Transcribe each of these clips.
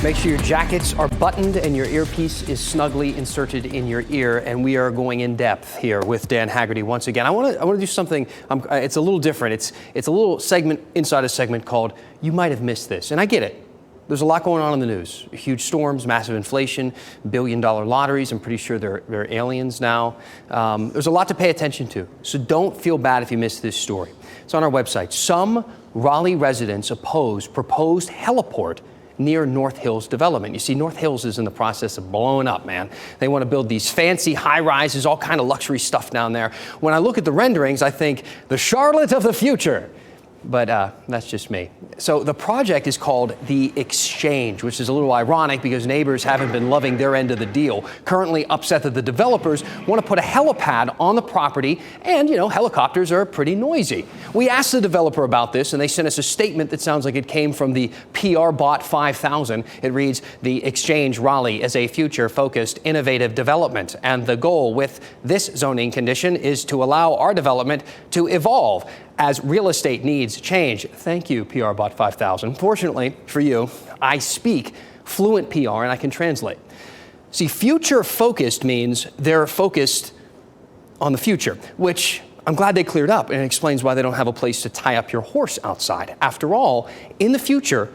Make sure your jackets are buttoned and your earpiece is snugly inserted in your ear. And we are going in depth here with Dan Haggerty once again. I want to do something. It's a little different. It's a little segment inside a segment called "You Might Have Missed This," and I get it. There's a lot going on in the news. Huge storms, massive inflation, billion-dollar lotteries. I'm pretty sure they're aliens now. There's a lot to pay attention to. So don't feel bad if you missed this story. It's on our website. Some Raleigh residents oppose proposed heliport near North Hills development. You see, North Hills is in the process of blowing up, man. They want to build these fancy high-rises, all kind of luxury stuff down there. When I look at the renderings, I think the Charlotte of the future. But that's just me. So the project is called the Exchange, which is a little ironic because neighbors haven't been loving their end of the deal. Currently upset that the developers want to put a helipad on the property, and, you know, helicopters are pretty noisy. We asked the developer about this, and they sent us a statement that sounds like it came from the PR bot 5000. It reads, "The Exchange Raleigh is a future-focused, innovative development, and the goal with this zoning condition is to allow our development to evolve as real estate needs change." Thank you, PR bot 5000. Fortunately for you, I speak fluent PR and I can translate. See, future-focused means they're focused on the future, which I'm glad they cleared up, and it explains why they don't have a place to tie up your horse outside. After all, in the future,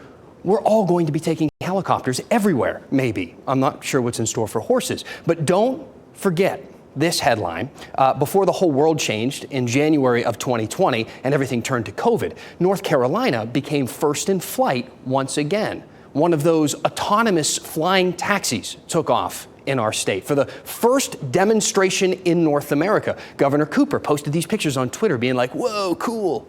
we're all going to be taking helicopters everywhere, maybe. I'm not sure what's in store for horses, but don't forget this headline. Before the whole world changed in January of 2020 and everything turned to COVID, North Carolina became first in flight once again. One of those autonomous flying taxis took off in our state for the first demonstration in North America. Governor Cooper posted these pictures on Twitter being like, "Whoa, cool."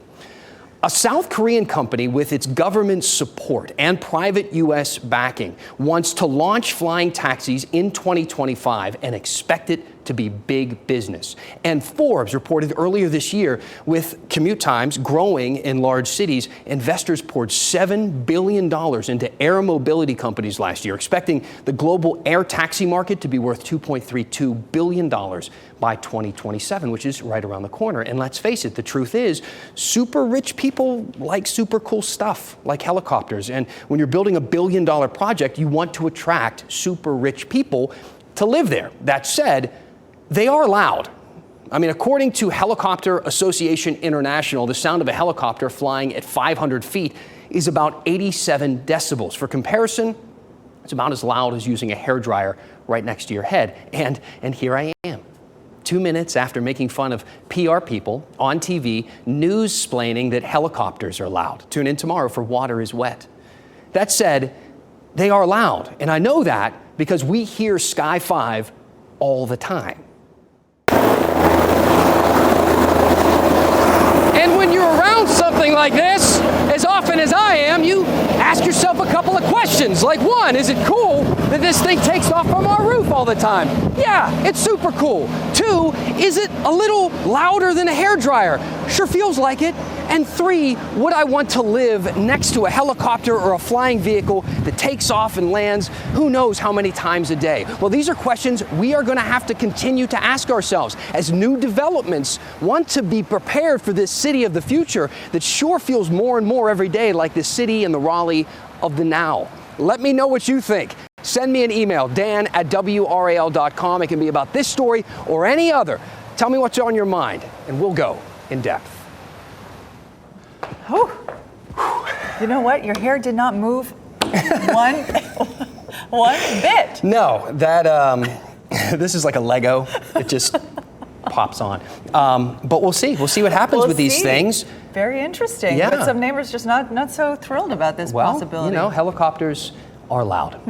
A South Korean company with its government support and private U.S. backing wants to launch flying taxis in 2025 and expect it to be big business. And Forbes reported earlier this year, with commute times growing in large cities, investors poured $7 billion into air mobility companies last year, expecting the global air taxi market to be worth $2.32 billion by 2027, which is right around the corner. And let's face it, the truth is, super rich people like super cool stuff, like helicopters. And when you're building $1 billion project, you want to attract super rich people to live there. That said, they are loud. I mean, according to Helicopter Association International, the sound of a helicopter flying at 500 feet is about 87 decibels. For comparison, it's about as loud as using a hairdryer right next to your head. And here I am, 2 minutes after making fun of PR people on TV, news-splaining that helicopters are loud. Tune in tomorrow for Water is Wet. That said, they are loud, and I know that because we hear Sky 5 all the time. And when you're around something like this, as often as I am, you ask yourself a couple of questions. Like, one, is it cool that this thing takes off from our roof all the time? Yeah, it's super cool. Two, is it a little louder than a hairdryer? Sure feels like it. And three, would I want to live next to a helicopter or a flying vehicle that takes off and lands who knows how many times a day? Well, these are questions we are going to have to continue to ask ourselves as new developments want to be prepared for this city of the future that sure feels more and more every day like the city and the Raleigh of the now. Let me know what you think. Send me an email, dan@WRAL.com. It can be about this story or any other. Tell me what's on your mind, and we'll go in depth. Oh, you know what? Your hair did not move one bit. No, that this is like a Lego. It just pops on. But we'll see. We'll see what happens with these things. Very interesting. Yeah. But some neighbors just not so thrilled about this possibility. Well, you know, helicopters are loud.